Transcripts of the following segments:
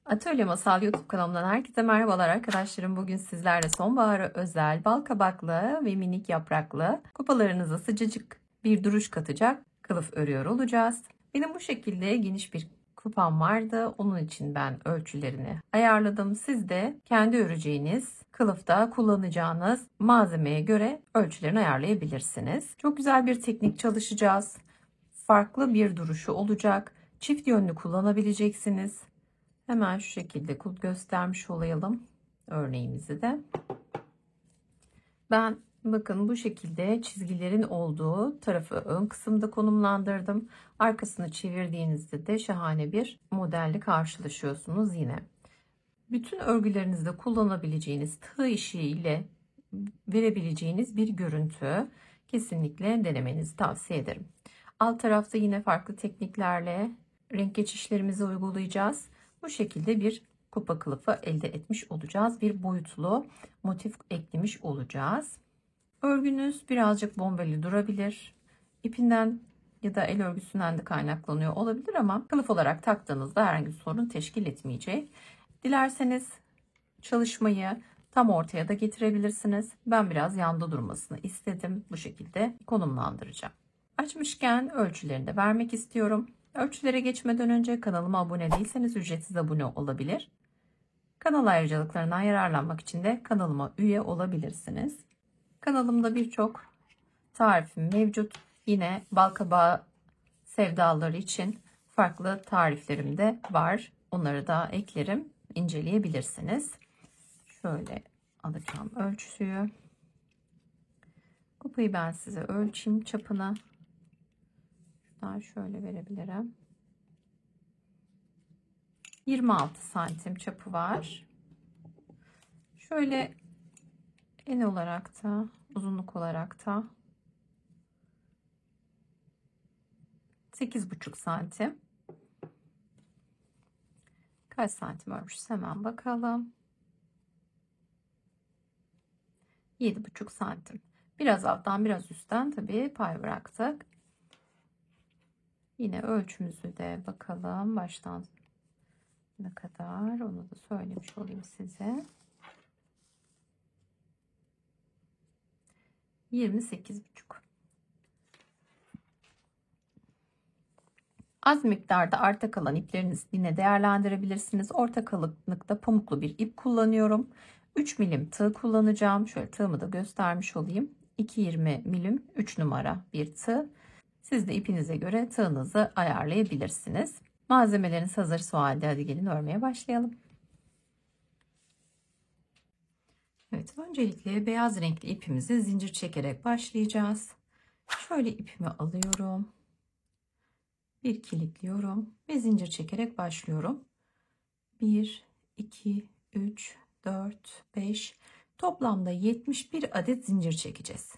Atölye Masal YouTube kanalımdan herkese merhabalar arkadaşlarım. Bugün sizlerle sonbahara özel bal kabaklı ve minik yapraklı kupalarınıza sıcacık bir duruş katacak kılıf örüyor olacağız. Benim bu şekilde geniş bir kupam vardı. Onun için ben ölçülerini ayarladım. Siz de kendi öreceğiniz kılıfta kullanacağınız malzemeye göre ölçülerini ayarlayabilirsiniz. Çok güzel bir teknik çalışacağız. Farklı bir duruşu olacak. Çift yönlü kullanabileceksiniz. Hemen şu şekilde göstermiş olayalım örneğimizi de. Ben bakın bu şekilde çizgilerin olduğu tarafı ön kısımda konumlandırdım. Arkasını çevirdiğinizde de şahane bir modelle karşılaşıyorsunuz yine. Bütün örgülerinizde kullanabileceğiniz tığ işiyle verebileceğiniz bir görüntü. Kesinlikle denemenizi tavsiye ederim. Alt tarafta yine farklı tekniklerle renk geçişlerimizi uygulayacağız. Bu şekilde bir kupa kılıfı elde etmiş olacağız. Bir boyutlu motif eklemiş olacağız. Örgünüz birazcık bombeli durabilir. İpinden ya da el örgüsünden de kaynaklanıyor olabilir ama kılıf olarak taktığınızda herhangi bir sorun teşkil etmeyecek. Dilerseniz çalışmayı tam ortaya da getirebilirsiniz. Ben biraz yanda durmasını istedim. Bu şekilde konumlandıracağım. Açmışken ölçülerini de vermek istiyorum. Ölçülere geçmeden önce kanalıma abone değilseniz ücretsiz abone olabilir. Kanal ayrıcalıklarından yararlanmak için de kanalıma üye olabilirsiniz. Kanalımda birçok tarifim mevcut. Yine balkabağı sevdaları için farklı tariflerim de var. Onları da eklerim. İnceleyebilirsiniz. Şöyle alacağım ölçüsü. Kupayı ben size ölçeyim çapını. Şuradan şöyle verebilirim. 26 santim çapı var. Şöyle en olarak da uzunluk olarak da 8,5 santim. Kaç santim ölmüş hemen bakalım. 7,5 santim. Biraz alttan biraz üstten tabii pay bıraktık. Yine ölçümüzü de bakalım baştan ne kadar onu da söylemiş olayım size. 28,5. Az miktarda arta kalan iplerinizi yine değerlendirebilirsiniz. Orta kalınlıkta pamuklu bir ip kullanıyorum. 3 milim tığ kullanacağım. Şöyle tığımı da göstermiş olayım. 2,20 milim 3 numara bir tığ. Siz de ipinize göre tığınızı ayarlayabilirsiniz. Malzemeleriniz hazırsa o halde hadi gelin örmeye başlayalım. Evet, öncelikle beyaz renkli ipimizi zincir çekerek başlayacağız. Şöyle ipimi alıyorum. Bir kilitliyorum ve zincir çekerek başlıyorum. 1, 2, 3, 4, 5 toplamda 71 adet zincir çekeceğiz.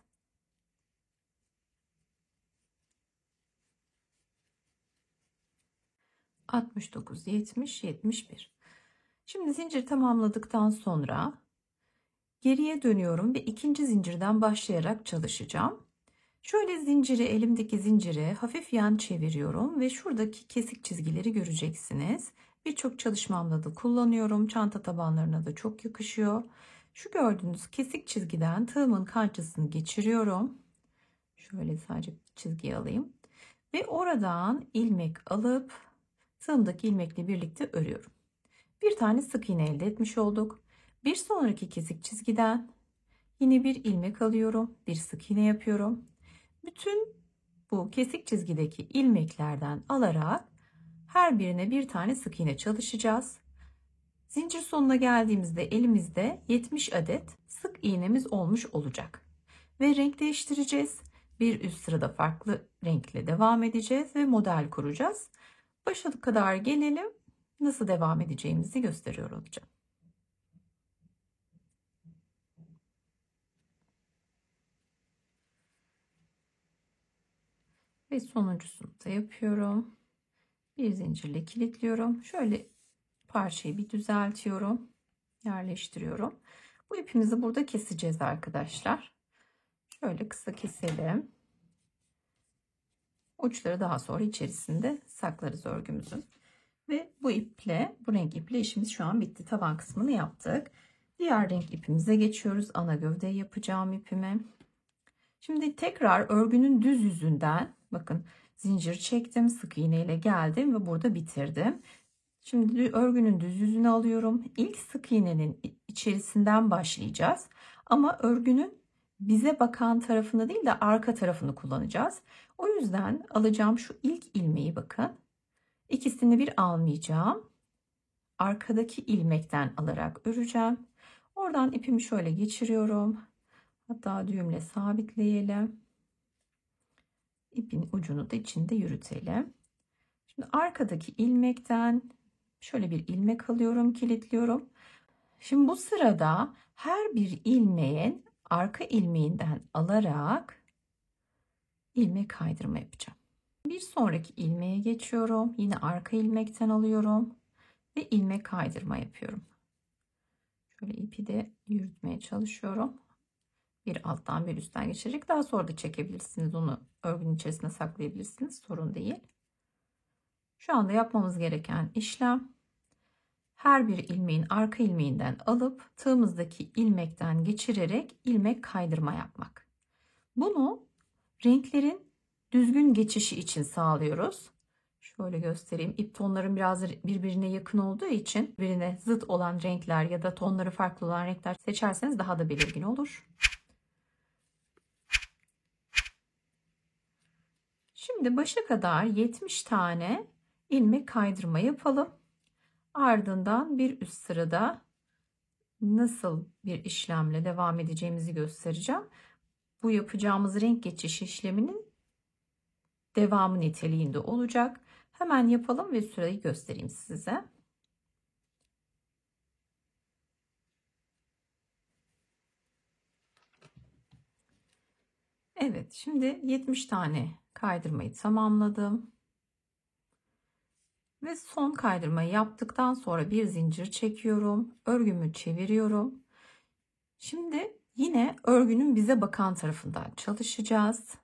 ...69, 70, 71. Şimdi zincir tamamladıktan sonra geriye dönüyorum ve ikinci zincirden başlayarak çalışacağım. Şöyle zinciri, elimdeki zinciri hafif yan çeviriyorum ve şuradaki kesik çizgileri göreceksiniz. Birçok çalışmamda da kullanıyorum. Çanta tabanlarına da çok yakışıyor. Şu gördüğünüz kesik çizgiden tığımın kançasını geçiriyorum. Şöyle sadece çizgiyi alayım. Ve oradan ilmek alıp tığımdaki ilmekle birlikte örüyorum. Bir tane sık iğne elde etmiş olduk. Bir sonraki kesik çizgiden yine bir ilmek alıyorum. Bir sık iğne yapıyorum. Bütün bu kesik çizgideki ilmeklerden alarak her birine bir tane sık iğne çalışacağız. Zincir sonuna geldiğimizde elimizde 70 adet sık iğnemiz olmuş olacak. Ve renk değiştireceğiz. Bir üst sırada farklı renkle devam edeceğiz ve model kuracağız. Başa kadar gelelim. Nasıl devam edeceğimizi gösteriyor olacağım. Ve sonuncusunu da yapıyorum. Bir zincirle kilitliyorum. Şöyle parçayı bir düzeltiyorum. Yerleştiriyorum. Bu ipimizi burada keseceğiz arkadaşlar. Şöyle kısa keselim. Uçları daha sonra içerisinde saklarız örgümüzün. Ve bu iple, bu renk iple işimiz şu an bitti. Taban kısmını yaptık. Diğer renk ipimize geçiyoruz. Ana gövdeyi yapacağım ipimi. Şimdi tekrar örgünün düz yüzünden bakın zincir çektim, sık iğne ile geldim ve burada bitirdim. Şimdi örgünün düz yüzünü alıyorum. İlk sık iğnenin içerisinden başlayacağız. Ama örgünün bize bakan tarafını değil de arka tarafını kullanacağız. O yüzden alacağım şu ilk ilmeği bakın. İkisini bir almayacağım. Arkadaki ilmekten alarak öreceğim. Oradan ipimi şöyle geçiriyorum. Hatta düğümle sabitleyelim. İpin ucunu da içinde yürütelim. Şimdi arkadaki ilmekten şöyle bir ilmek alıyorum, kilitliyorum. Şimdi bu sırada her bir ilmeğin arka ilmeğinden alarak ilmek kaydırma yapacağım. Bir sonraki ilmeğe geçiyorum. Yine arka ilmekten alıyorum ve ilmek kaydırma yapıyorum. Şöyle ipi de yürütmeye çalışıyorum. Bir alttan bir üstten geçirerek daha sonra da çekebilirsiniz. Onu örgünün içerisine saklayabilirsiniz. Sorun değil. Şu anda yapmamız gereken işlem her bir ilmeğin arka ilmeğinden alıp tığımızdaki ilmekten geçirerek ilmek kaydırma yapmak. Bunu renklerin düzgün geçişi için sağlıyoruz. Şöyle göstereyim. İp tonların biraz birbirine yakın olduğu için birbirine zıt olan renkler ya da tonları farklı olan renkler seçerseniz daha da belirgin olur. Şimdi başa kadar 70 tane ilmek kaydırma yapalım. Ardından bir üst sırada nasıl bir işlemle devam edeceğimizi göstereceğim. Bu yapacağımız renk geçiş işleminin devamı niteliğinde olacak. Hemen yapalım ve sırayı göstereyim size. Evet, şimdi 70 tane kaydırmayı tamamladım. Ve son kaydırmayı yaptıktan sonra bir zincir çekiyorum. Örgümü çeviriyorum. Şimdi yine örgünün bize bakan tarafından çalışacağız.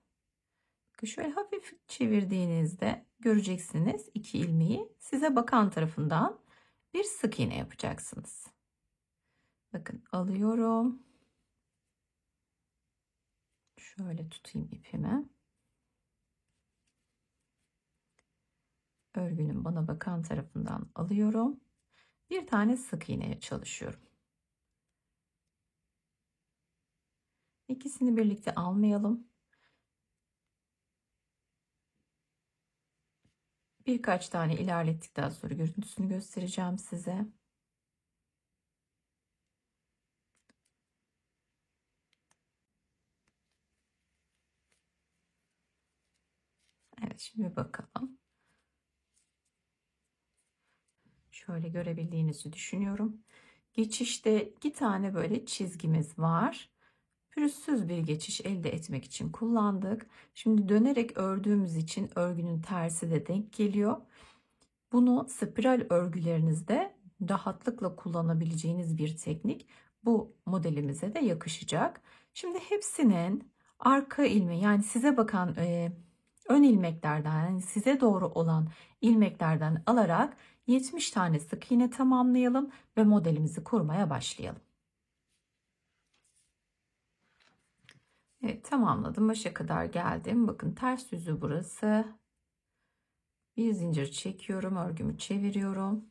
Şöyle hafif çevirdiğinizde göreceksiniz iki ilmeği size bakan tarafından bir sık iğne yapacaksınız. Bakın alıyorum. Şöyle tutayım ipimi. Örgünün bana bakan tarafından alıyorum. Bir tane sık iğneye çalışıyorum. İkisini birlikte almayalım. Birkaç tane ilerlettikten sonra görüntüsünü göstereceğim size. Evet, şimdi bakalım. Şöyle görebildiğinizi düşünüyorum. Geçişte iki tane böyle çizgimiz var. Pürüzsüz bir geçiş elde etmek için kullandık. Şimdi dönerek ördüğümüz için örgünün tersi de denk geliyor. Bunu spiral örgülerinizde rahatlıkla kullanabileceğiniz bir teknik. Bu modelimize de yakışacak. Şimdi hepsinin arka ilmeği yani size bakan ön ilmeklerden yani size doğru olan ilmeklerden alarak 70 tane sık iğne tamamlayalım ve modelimizi kurmaya başlayalım. Evet, tamamladım. Başa kadar geldim. Bakın ters yüzü burası. Bir zincir çekiyorum. Örgümü çeviriyorum.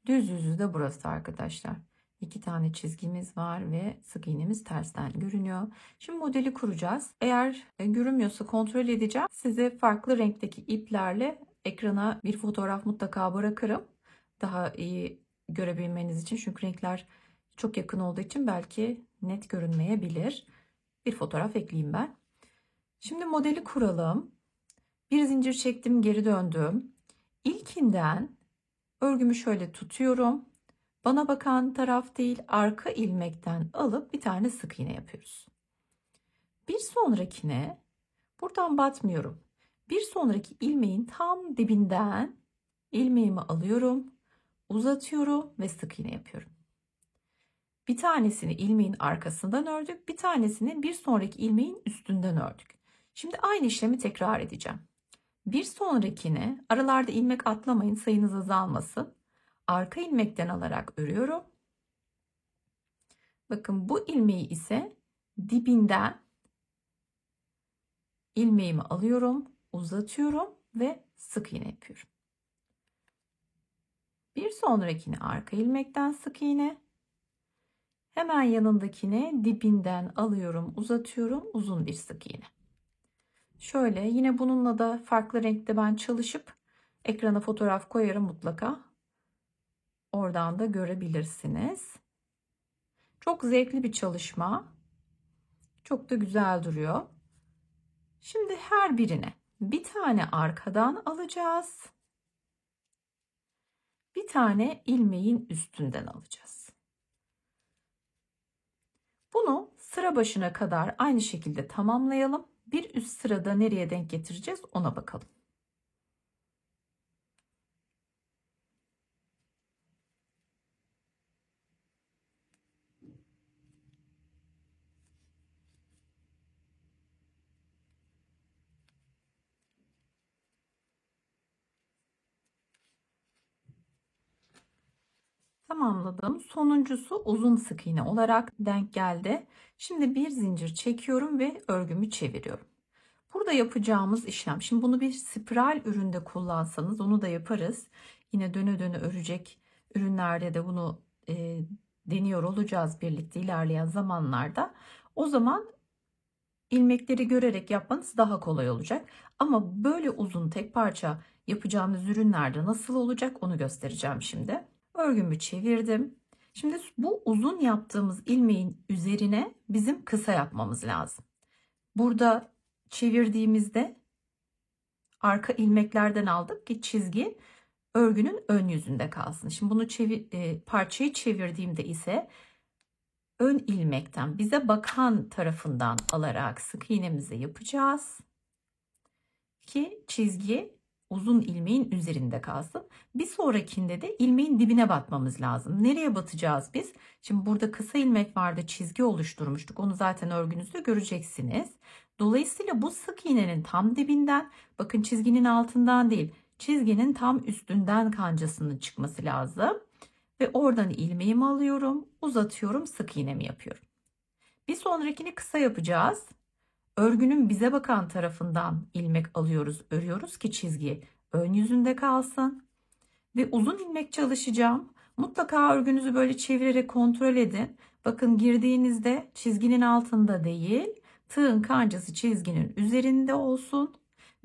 Düz yüzü de burası arkadaşlar. İki tane çizgimiz var ve sık iğnemiz tersten görünüyor. Şimdi modeli kuracağız. Eğer görünmüyorsa kontrol edeceğim. Size farklı renkteki iplerle ekrana bir fotoğraf mutlaka bırakırım. Daha iyi görebilmeniz için. Çünkü renkler çok yakın olduğu için belki net görünmeyebilir. Bir fotoğraf ekleyeyim ben. Şimdi modeli kuralım. Bir zincir çektim, geri döndüm. İlkinden örgümü şöyle tutuyorum. Bana bakan taraf değil, arka ilmekten alıp bir tane sık iğne yapıyoruz. Bir sonrakine buradan batmıyorum. Bir sonraki ilmeğin tam dibinden ilmeğimi alıyorum, uzatıyorum ve sık iğne yapıyorum. Bir tanesini ilmeğin arkasından ördük, bir tanesini bir sonraki ilmeğin üstünden ördük. Şimdi aynı işlemi tekrar edeceğim. Bir sonrakine aralarda ilmek atlamayın, sayınız azalmasın. Arka ilmekten alarak örüyorum. Bakın bu ilmeği ise dibinden ilmeğimi alıyorum, uzatıyorum ve sık iğne yapıyorum. Bir sonrakine arka ilmekten sık iğne. Hemen yanındakine dibinden alıyorum, uzatıyorum, uzun bir sık iğne. Şöyle yine bununla da farklı renkte ben çalışıp ekrana fotoğraf koyarım mutlaka. Oradan da görebilirsiniz. Çok zevkli bir çalışma. Çok da güzel duruyor. Şimdi her birine bir tane arkadan alacağız. Bir tane ilmeğin üstünden alacağız. Bunu sıra başına kadar aynı şekilde tamamlayalım. Bir üst sırada nereye denk getireceğiz ona bakalım. Tamamladım. Sonuncusu uzun sık iğne olarak denk geldi. Şimdi bir zincir çekiyorum ve örgümü çeviriyorum. Burada yapacağımız işlem, şimdi bunu bir spiral üründe kullansanız onu da yaparız. Yine döne döne örecek ürünlerde de bunu deniyor olacağız birlikte ilerleyen zamanlarda. O zaman ilmekleri görerek yapmanız daha kolay olacak. Ama böyle uzun tek parça yapacağınız ürünlerde nasıl olacak onu göstereceğim şimdi. Örgümü çevirdim. Şimdi bu uzun yaptığımız ilmeğin üzerine bizim kısa yapmamız lazım. Burada çevirdiğimizde arka ilmeklerden aldık ki çizgi örgünün ön yüzünde kalsın. Şimdi bunu parçayı çevirdiğimde ise ön ilmekten bize bakan tarafından alarak sık iğnemizi yapacağız ki çizgi uzun ilmeğin üzerinde kalsın. Bir sonrakinde de ilmeğin dibine batmamız lazım. Nereye batacağız biz? Şimdi burada kısa ilmek vardı, çizgi oluşturmuştuk. Onu zaten örgünüzde göreceksiniz. Dolayısıyla bu sık iğnenin tam dibinden, bakın çizginin altından değil, çizginin tam üstünden kancasının çıkması lazım. Ve oradan ilmeğimi alıyorum, uzatıyorum, sık iğnemi yapıyorum. Bir sonrakini kısa yapacağız. Örgünün bize bakan tarafından ilmek alıyoruz, örüyoruz ki çizgi ön yüzünde kalsın. Ve uzun ilmek çalışacağım. Mutlaka örgünüzü böyle çevirerek kontrol edin. Bakın girdiğinizde çizginin altında değil, tığın kancası çizginin üzerinde olsun.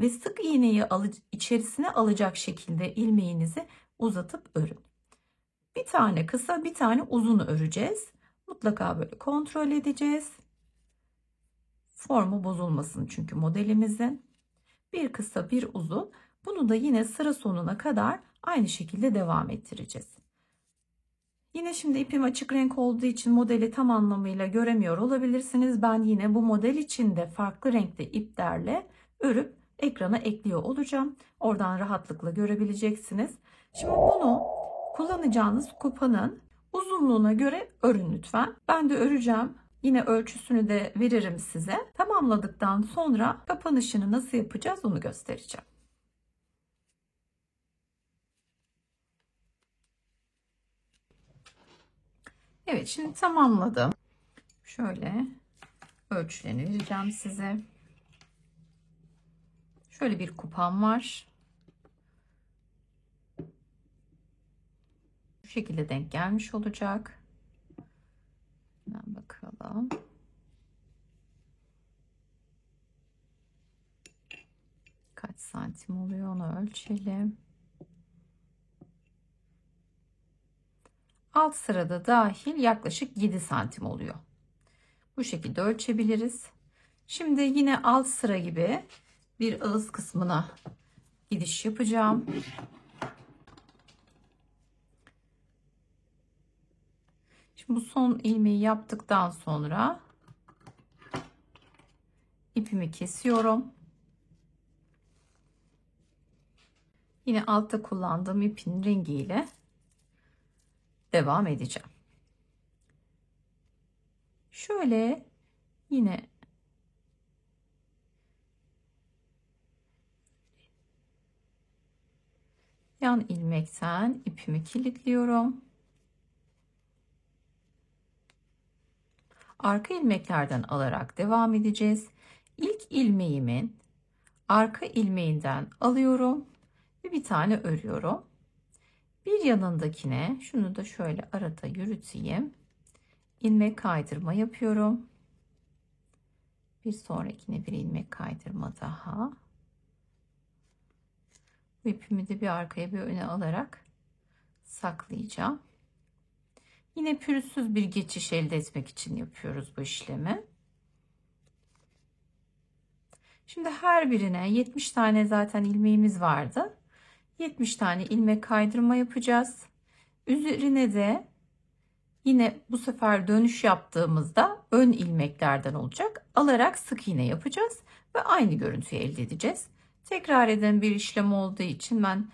Ve sık iğneyi içerisine alacak şekilde ilmeğinizi uzatıp örün. Bir tane kısa, bir tane uzun öreceğiz. Mutlaka böyle kontrol edeceğiz. Formu bozulmasın çünkü modelimizin. Bir kısa bir uzun. Bunu da yine sıra sonuna kadar aynı şekilde devam ettireceğiz. Yine şimdi ipim açık renk olduğu için modeli tam anlamıyla göremiyor olabilirsiniz. Ben yine bu model içinde farklı renkte iplerle örüp ekrana ekliyor olacağım. Oradan rahatlıkla görebileceksiniz. Şimdi bunu kullanacağınız kupanın uzunluğuna göre örün lütfen. Ben de öreceğim. Yine ölçüsünü de veririm size. Tamamladıktan sonra kapanışını nasıl yapacağız onu göstereceğim. Evet, şimdi tamamladım. Şöyle ölçülerini vereceğim size. Şöyle bir kupam var. Bu şekilde denk gelmiş olacak. Hemen bakalım. Kaç santim oluyor onu ölçelim. Alt sırada dahil yaklaşık 7 santim oluyor. Bu şekilde ölçebiliriz. Şimdi yine alt sıra gibi bir ağız kısmına gidiş yapacağım. Şimdi bu son ilmeği yaptıktan sonra ipimi kesiyorum. Yine altta kullandığım ipin rengiyle devam edeceğim. Şöyle yine Yan ilmekten ipimi kilitliyorum. Arka ilmeklerden alarak devam edeceğiz. İlk ilmeğimin arka ilmeğinden alıyorum ve bir tane örüyorum. Bir yanındakine şunu da şöyle arada yürüteyim. İlmek kaydırma yapıyorum. Bir sonrakine bir ilmek kaydırma daha. Bu ipimi de bir arkaya bir öne alarak saklayacağım. Yine pürüzsüz bir geçiş elde etmek için yapıyoruz bu işlemi. Şimdi her birine 70 tane zaten ilmeğimiz vardı. 70 tane ilmek kaydırma yapacağız. Üzerine de yine bu sefer dönüş yaptığımızda ön ilmeklerden olacak. Alarak sık iğne yapacağız ve aynı görüntüyü elde edeceğiz. Tekrar eden bir işlem olduğu için ben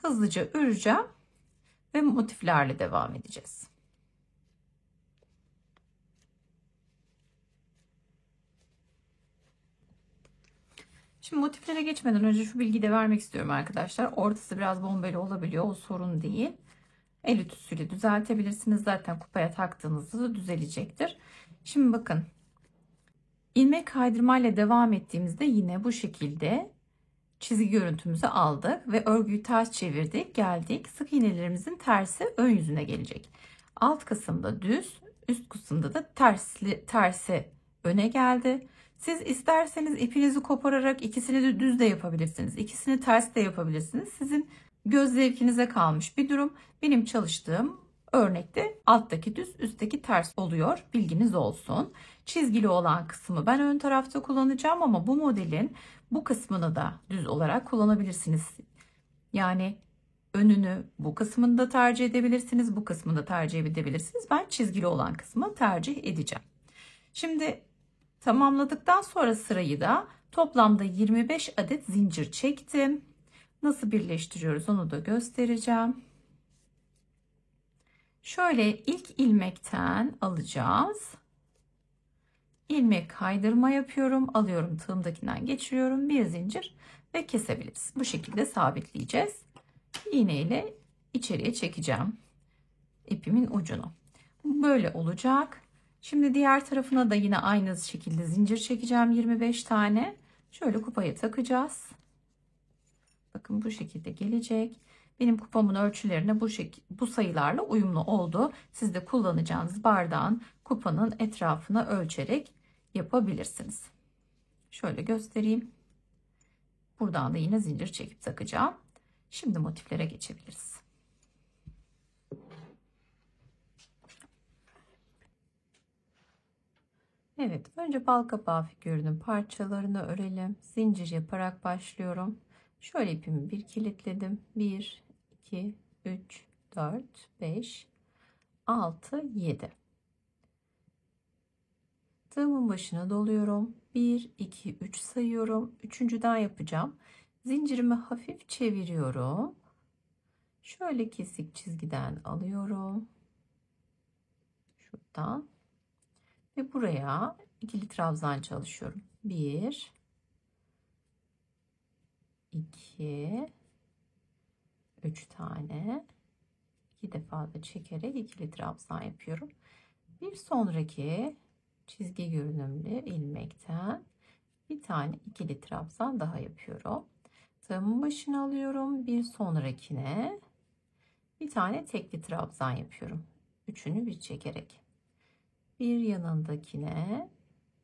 hızlıca öreceğim ve motiflerle devam edeceğiz. Şimdi motiflere geçmeden önce şu bilgiyi de vermek istiyorum arkadaşlar. Ortası biraz bombeli olabiliyor. O sorun değil. El ütüsüyle düzeltebilirsiniz. Zaten kupaya taktığınızda da düzelecektir. Şimdi bakın. İlmek kaydırmayla devam ettiğimizde yine bu şekilde çizgi görüntümüzü aldık ve örgüyü ters çevirdik. Geldik. Sık iğnelerimizin tersi ön yüzüne gelecek. Alt kısımda düz, üst kısımda da tersi öne geldi. Siz isterseniz ipinizi kopararak ikisini de düz de yapabilirsiniz. İkisini ters de yapabilirsiniz. Sizin göz zevkinize kalmış bir durum. Benim çalıştığım örnekte alttaki düz, üstteki ters oluyor. Bilginiz olsun. Çizgili olan kısmı ben ön tarafta kullanacağım ama bu modelin bu kısmını da düz olarak kullanabilirsiniz. Yani önünü bu kısmını da tercih edebilirsiniz. Bu kısmını da tercih edebilirsiniz. Ben çizgili olan kısmı tercih edeceğim. Şimdi tamamladıktan sonra sırayı da toplamda 25 adet zincir çektim. Nasıl birleştiriyoruz onu da göstereceğim. Şöyle ilk ilmekten alacağız. İlmek kaydırma yapıyorum. Alıyorum, tığımdakinden geçiriyorum. Bir zincir ve kesebiliriz. Bu şekilde sabitleyeceğiz. İğne ile içeriye çekeceğim ipimin ucunu. Böyle olacak. Şimdi diğer tarafına da yine aynı şekilde zincir çekeceğim 25 tane. Şöyle kupaya takacağız. Bakın bu şekilde gelecek. Benim kupamın ölçülerine bu sayılarla uyumlu oldu. Siz de kullanacağınız bardağın kupanın etrafına ölçerek yapabilirsiniz. Şöyle göstereyim. Buradan da yine zincir çekip takacağım. Şimdi motiflere geçebiliriz. Evet, önce bal kapağı figürünün parçalarını örelim. Zincir yaparak başlıyorum. Şöyle ipimi bir kilitledim. 1, 2, 3, 4, 5, 6, 7. Tığımın başına doluyorum. 1, 2, 3 sayıyorum. Üçüncüden yapacağım. Zincirimi hafif çeviriyorum. Şöyle kesik çizgiden alıyorum. Şuradan. Ve buraya ikili trabzan çalışıyorum. 1, 2, 3 tane. 2 defa da çekerek ikili trabzan yapıyorum. Bir sonraki çizgi görünümlü ilmekten bir tane ikili trabzan daha yapıyorum. Tığımın başına alıyorum. Bir sonrakine bir tane tekli trabzan yapıyorum. Üçünü bir çekerek. Bir yanındakine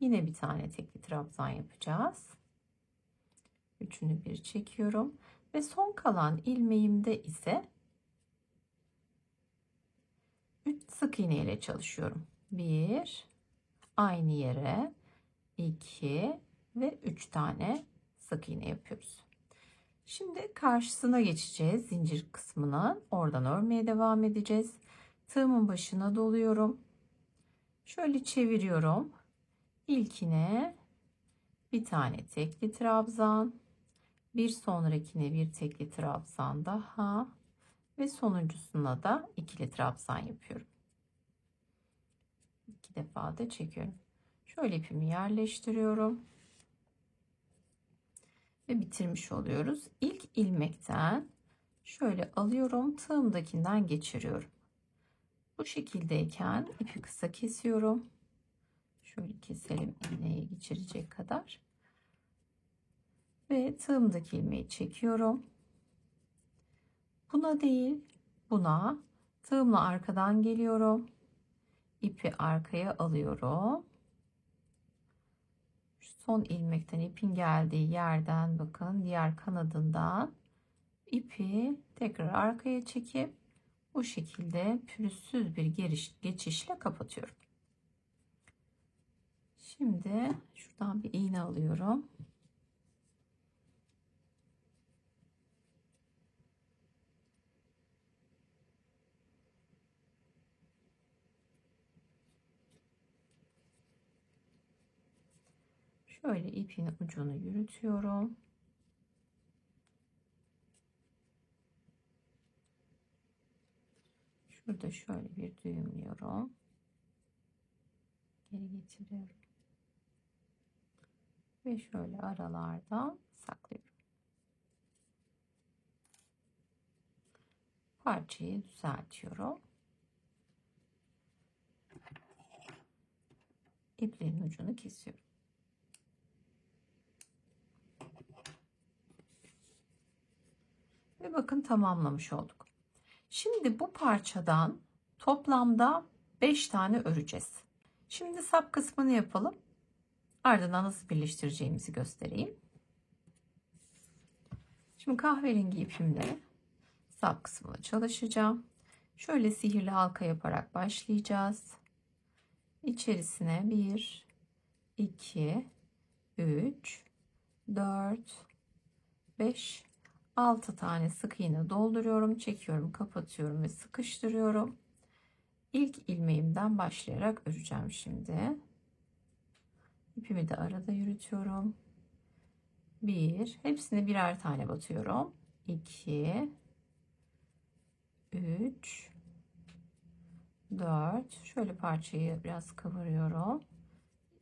yine bir tane tekli trabzan yapacağız. Üçünü bir çekiyorum ve son kalan ilmeğimde ise 3 sık iğne ile çalışıyorum. 1, aynı yere 2 ve 3 tane sık iğne yapıyoruz. Şimdi karşısına geçeceğiz, zincir kısmına. Oradan örmeye devam edeceğiz. Tığımın başına doluyorum. Şöyle çeviriyorum. İlkine bir tane tekli trabzan, bir sonrakine bir tekli trabzan daha ve sonuncusuna da ikili trabzan yapıyorum. 2 defa da çekiyorum. Şöyle ipimi yerleştiriyorum. ve bitirmiş oluyoruz. İlk ilmekten şöyle alıyorum, tığımdakinden geçiriyorum. Bu şekildeyken ipi kısa kesiyorum. Şöyle keselim ilmeği geçirecek kadar. Ve tığımdaki ilmeği çekiyorum. Buna değil, buna tığımla arkadan geliyorum. İpi arkaya alıyorum. Son ilmekten ipin geldiği yerden bakın, diğer kanadından ipi tekrar arkaya çekip bu şekilde pürüzsüz bir geçişle kapatıyorum. Şimdi şuradan bir iğne alıyorum. Şöyle ipin ucunu yürütüyorum. Şurada şöyle bir düğümlüyorum. Geri getiriyorum. Ve şöyle aralardan saklıyorum. Parçayı düzeltiyorum. İplerin ucunu kesiyorum. Ve bakın tamamlamış olduk. Şimdi bu parçadan toplamda 5 tane öreceğiz. Şimdi sap kısmını yapalım. Ardından nasıl birleştireceğimizi göstereyim. Şimdi kahverengi ipimle sap kısmını çalışacağım. Şöyle sihirli halka yaparak başlayacağız. İçerisine 1, 2, 3, 4, 5, 6 tane sık iğne dolduruyorum. Çekiyorum, kapatıyorum ve sıkıştırıyorum. İlk ilmeğimden başlayarak öreceğim şimdi. İpimi de arada yürütüyorum. 1, hepsine birer tane batıyorum. 2, 3, 4, şöyle parçayı biraz kıvırıyorum.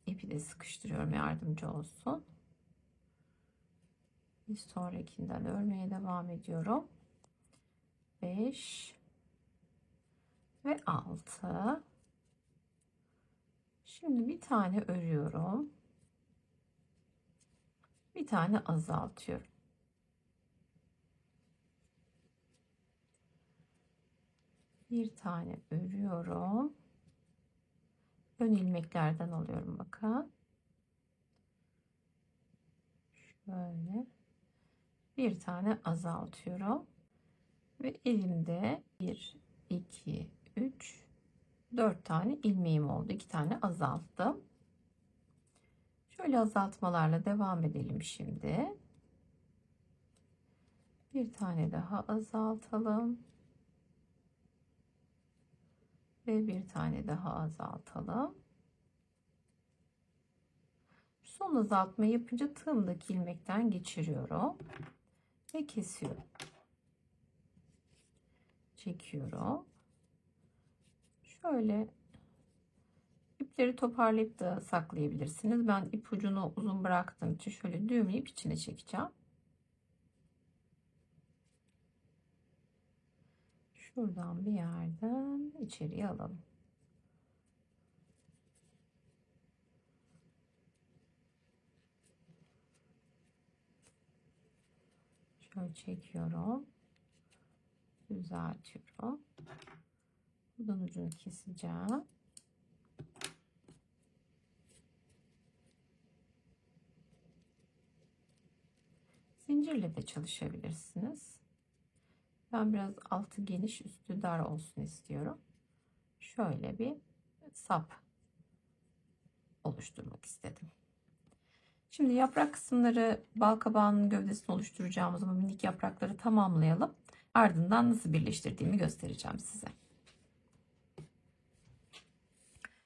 İpi de sıkıştırıyorum, yardımcı olsun. Bir sonrakinden örmeye devam ediyorum. 5 ve 6. Şimdi bir tane örüyorum. Bir tane azaltıyorum. Bir tane örüyorum. Ön ilmeklerden alıyorum bakın. Şöyle bir tane azaltıyorum ve elimde 1, 2, 3, 4 tane ilmeğim oldu. 2 tane azalttım. Şöyle azaltmalarla devam edelim şimdi. Bir tane daha azaltalım. Ve bir tane daha azaltalım. Son azaltma yapınca tığımdaki ilmekten geçiriyorum ve kesiyorum. Çekiyorum. Şöyle ipleri toparlayıp da saklayabilirsiniz. Ben ip ucunu uzun bıraktığım için şöyle düğümleyip içine çekeceğim. Şuradan bir yerden içeriye alalım. Şöyle çekiyorum. Düzeltiyorum. Buradan ucunu keseceğim. Zincirle de çalışabilirsiniz. Ben biraz altı geniş, üstü dar olsun istiyorum. Şöyle bir sap oluşturmak istedim. Şimdi yaprak kısımları, bal kabağının gövdesini oluşturacağımız bu minik yaprakları tamamlayalım. Ardından nasıl birleştirdiğimi göstereceğim size.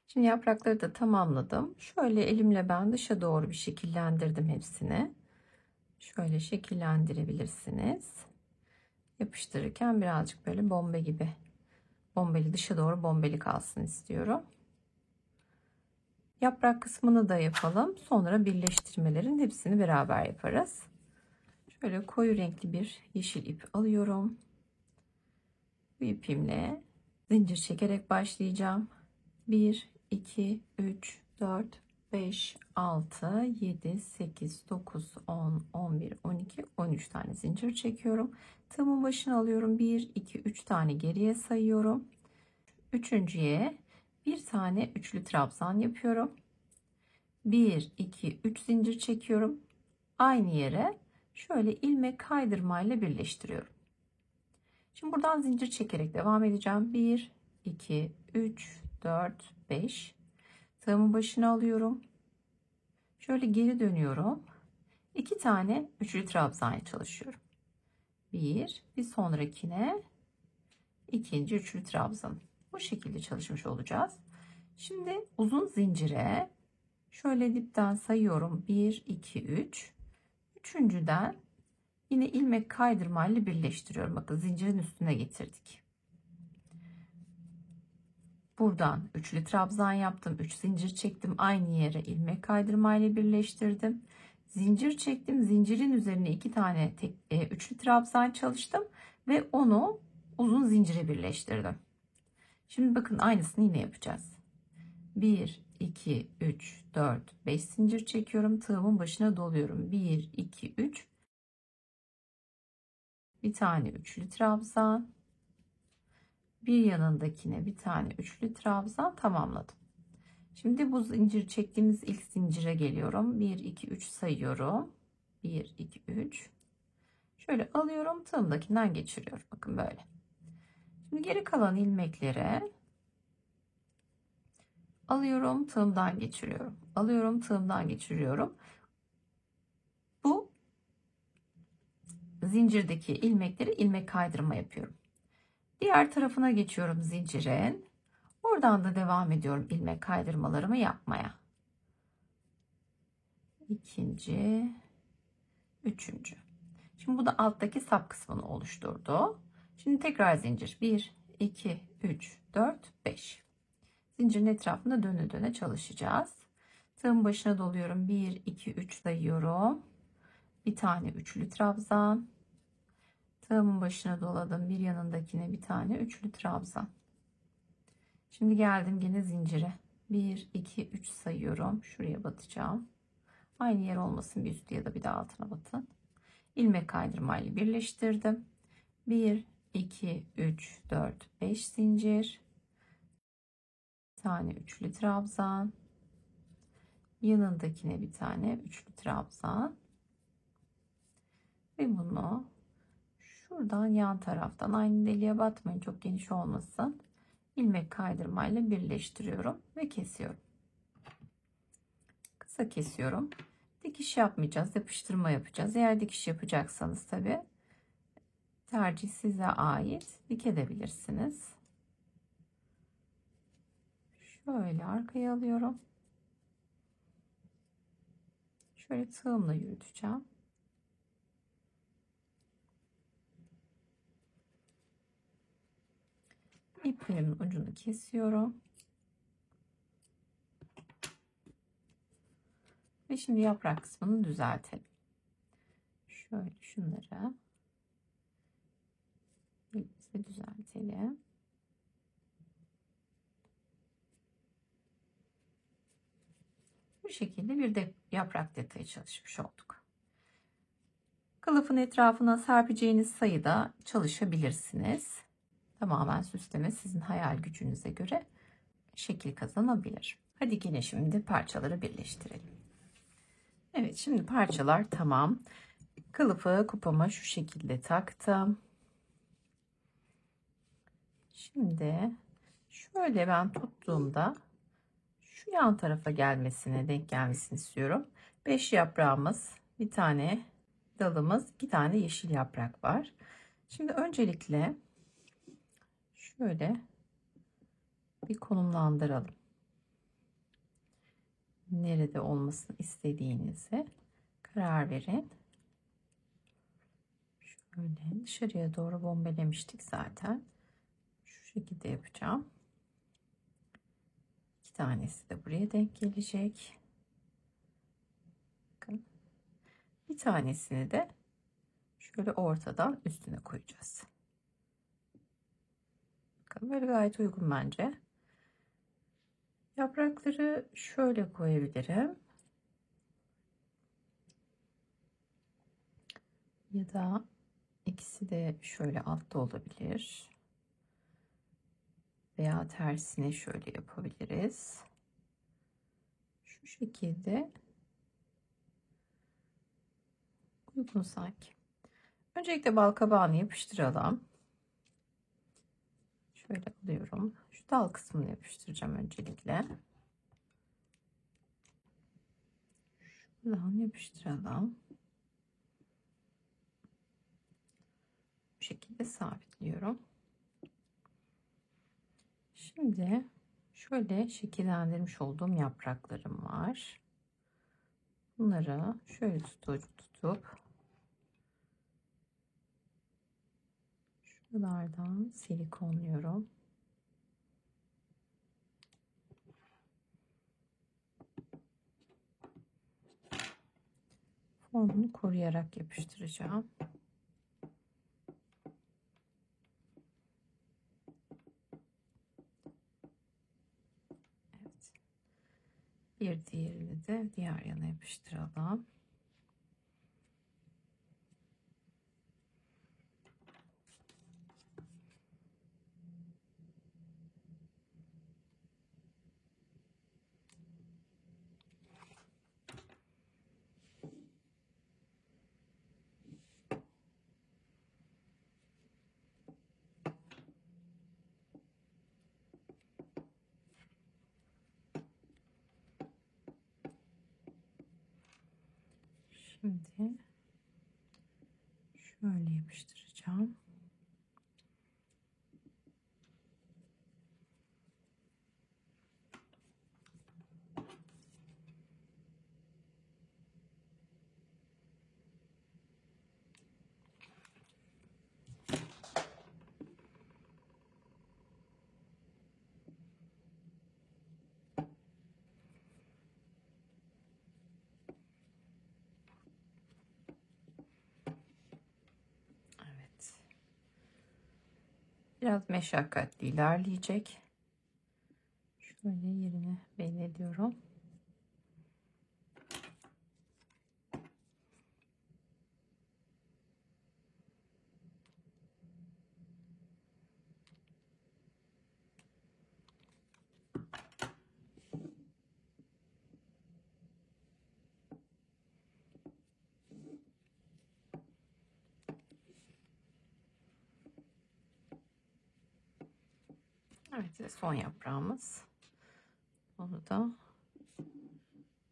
Şimdi yaprakları da tamamladım. Şöyle elimle ben dışa doğru bir şekillendirdim hepsini. Şöyle şekillendirebilirsiniz. Yapıştırırken birazcık böyle bombe gibi, bombeli, dışa doğru bombeli kalsın istiyorum. Yaprak kısmını da yapalım. Sonra birleştirmelerin hepsini beraber yaparız. Şöyle koyu renkli bir yeşil ip alıyorum. Bu ipimle zincir çekerek başlayacağım. 1, 2, 3, 4, 5, 6, 7, 8, 9, 10, 11, 12, 13 tane zincir çekiyorum. Tığımın başına alıyorum. 1, 2, 3 tane geriye sayıyorum. Üçüncüye bir tane üçlü trabzan yapıyorum. 1, 2, 3 zincir çekiyorum. Aynı yere şöyle ilmek kaydırmayla birleştiriyorum. Şimdi buradan zincir çekerek devam edeceğim. 1, 2, 3, 4, 5. Tığımın başına alıyorum. Şöyle geri dönüyorum. 2 tane üçlü trabzan çalışıyorum. Bir sonrakine ikinci üçlü trabzan. Bu şekilde çalışmış olacağız. Şimdi uzun zincire şöyle dipten sayıyorum. 1, 2, 3. Üçüncüden yine ilmek kaydırmayla birleştiriyorum. Bakın zincirin üstüne getirdik. Buradan üçlü trabzan yaptım. 3 zincir çektim. Aynı yere ilmek kaydırmayla birleştirdim. Zincir çektim. Zincirin üzerine 2 tane üçlü trabzan çalıştım ve onu uzun zincire birleştirdim. Şimdi bakın aynısını yine yapacağız. 1, 2, 3, 4, 5 zincir çekiyorum. Tığımın başına doluyorum. 1, 2, 3. Bir tane üçlü trabzan. Bir yanındakine bir tane üçlü trabzan tamamladım. Şimdi bu zincir çektiğimiz ilk zincire geliyorum. 1, 2, 3 sayıyorum. 1, 2, 3. Şöyle alıyorum. Tığımdakinden geçiriyorum. Bakın böyle. Şimdi geri kalan ilmeklere alıyorum. Tığımdan geçiriyorum. Alıyorum. Tığımdan geçiriyorum. Bu zincirdeki ilmekleri ilmek kaydırma yapıyorum. Diğer tarafına geçiyorum zincirin. Oradan da devam ediyorum ilmek kaydırmalarımı yapmaya. İkinci, üçüncü. Şimdi bu da alttaki sap kısmını oluşturdu. Şimdi tekrar zincir. 1, 2, 3, 4, 5. Zincirin etrafında döne döne çalışacağız. Tığın başına doluyorum. 1, 2, 3 sayıyorum. Bir tane üçlü trabzan. Tığımın başına doladım. Bir yanındakine bir tane üçlü trabzan. Şimdi geldim yine zincire. 1, 2, 3 sayıyorum. Şuraya batacağım. Aynı yer olmasın, bir üstü ya da bir de altına batın. İlmek kaydırmayla birleştirdim. 1, 2, 3, 4, 5 zincir. Bir tane üçlü trabzan. Yanındakine bir tane üçlü trabzan. Ve bunu şuradan yan taraftan, aynı deliğe batmayın, çok geniş olmasın, ilmek kaydırmayla birleştiriyorum ve kesiyorum. Kısa kesiyorum. Dikiş yapmayacağız, yapıştırma yapacağız. Eğer dikiş yapacaksanız tabi tercih size ait, dikebilirsiniz. Şöyle arkaya alıyorum. Şöyle tığımla yürüteceğim. İplerimin ucunu kesiyorum. Ve şimdi yaprak kısmını düzeltelim. Şöyle şunları elimizle düzeltelim. Bu şekilde bir de yaprak detayı çalışmış olduk. Kılıfın etrafına serpeceğiniz sayıda çalışabilirsiniz. Tamamen süsleme sizin hayal gücünüze göre şekil kazanabilir. Hadi yine şimdi parçaları birleştirelim. Evet, şimdi parçalar tamam. Kılıfı kupama şu şekilde taktım. Şimdi şöyle ben tuttuğumda şu yan tarafa gelmesine, denk gelmesini istiyorum. 5 yaprağımız, bir tane dalımız, 2 tane yeşil yaprak var. Şimdi öncelikle şöyle bir konumlandıralım. Nerede olmasını istediğinize karar verin. Şöyle dışarıya doğru bombelemiştik zaten. Şu şekilde yapacağım. 2 tanesi de buraya denk gelecek. Bakın. Bir tanesini de şöyle ortadan üstüne koyacağız. Bakın böyle gayet uygun bence. Yaprakları şöyle koyabilirim. Ya da ikisi de şöyle altta olabilir. Veya tersine şöyle yapabiliriz. Şu şekilde uygun sanki. Öncelikle bal kabağını yapıştıralım. Şöyle alıyorum. Şu dal kısmını yapıştıracağım öncelikle. Şuradan yapıştıralım. Bu şekilde sabitliyorum. Şimdi şöyle şekillendirmiş olduğum yapraklarım var. Bunları şöyle tutup şuralardan silikonluyorum. Formunu koruyarak yapıştıracağım. Evet. Bir diğerini de diğer yana yapıştıralım. Şimdi şöyle yapıştıracağım. Evet. Biraz meşakkatli ilerleyecek. Şöyle yerini belli ediyorum. Evet, ve son yaprağımız. Onu da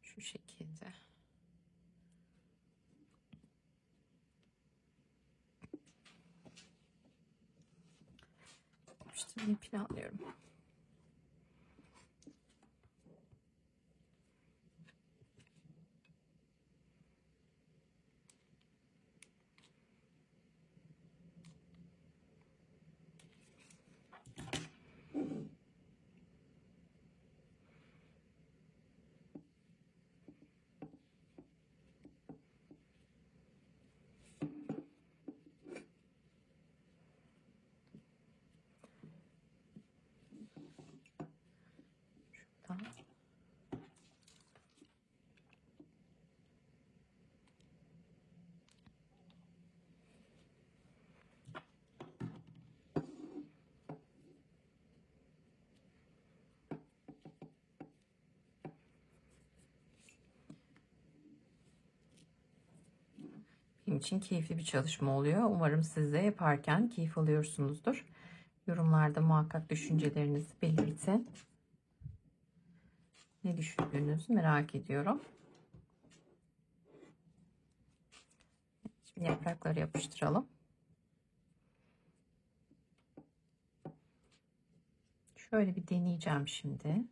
şu şekilde yapıştırmayı planlıyorum. Şuradan. Benim için keyifli bir çalışma oluyor. Umarım siz de yaparken keyif alıyorsunuzdur. Yorumlarda muhakkak düşüncelerinizi belirtin. Ne düşündüğünüzü merak ediyorum. Şimdi yaprakları yapıştıralım. Şöyle bir deneyeceğim şimdi.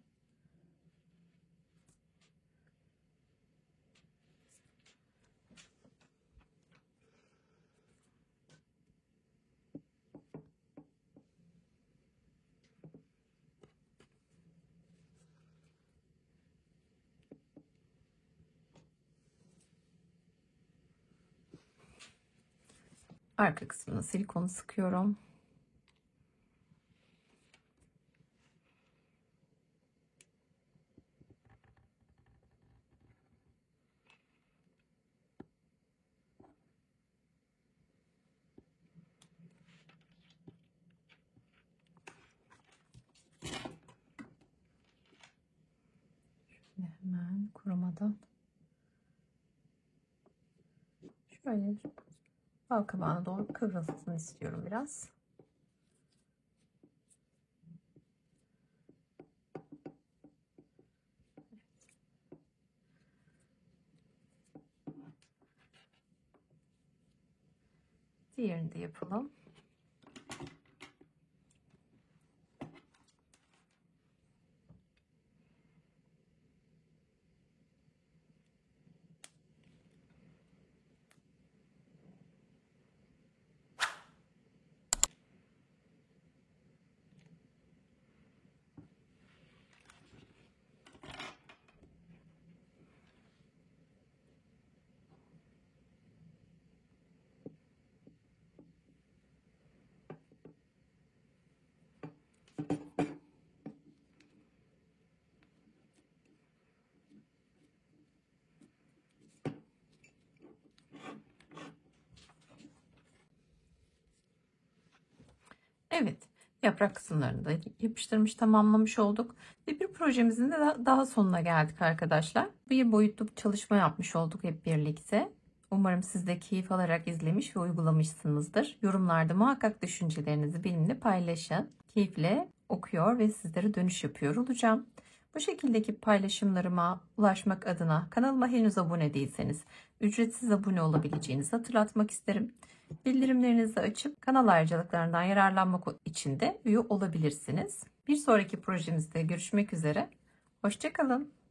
Arka kısmına silikonu sıkıyorum. Hemen kurumadan şöyle bal kabağına doğru kıvrılsın istiyorum biraz. Diğerini de yapalım. Evet, yaprak kısımlarını da yapıştırmış, tamamlamış olduk. Ve bir projemizin de daha sonuna geldik arkadaşlar. Bir boyutlu çalışma yapmış olduk hep birlikte. Umarım siz de keyif alarak izlemiş ve uygulamışsınızdır. Yorumlarda muhakkak düşüncelerinizi benimle paylaşın. Keyifle okuyor ve sizlere dönüş yapıyor olacağım. Bu şekildeki paylaşımlarıma ulaşmak adına kanalıma henüz abone değilseniz ücretsiz abone olabileceğinizi hatırlatmak isterim. Bildirimlerinizi açıp kanal ayrıcalıklarından yararlanmak için de üye olabilirsiniz. Bir sonraki projemizde görüşmek üzere. Hoşça kalın.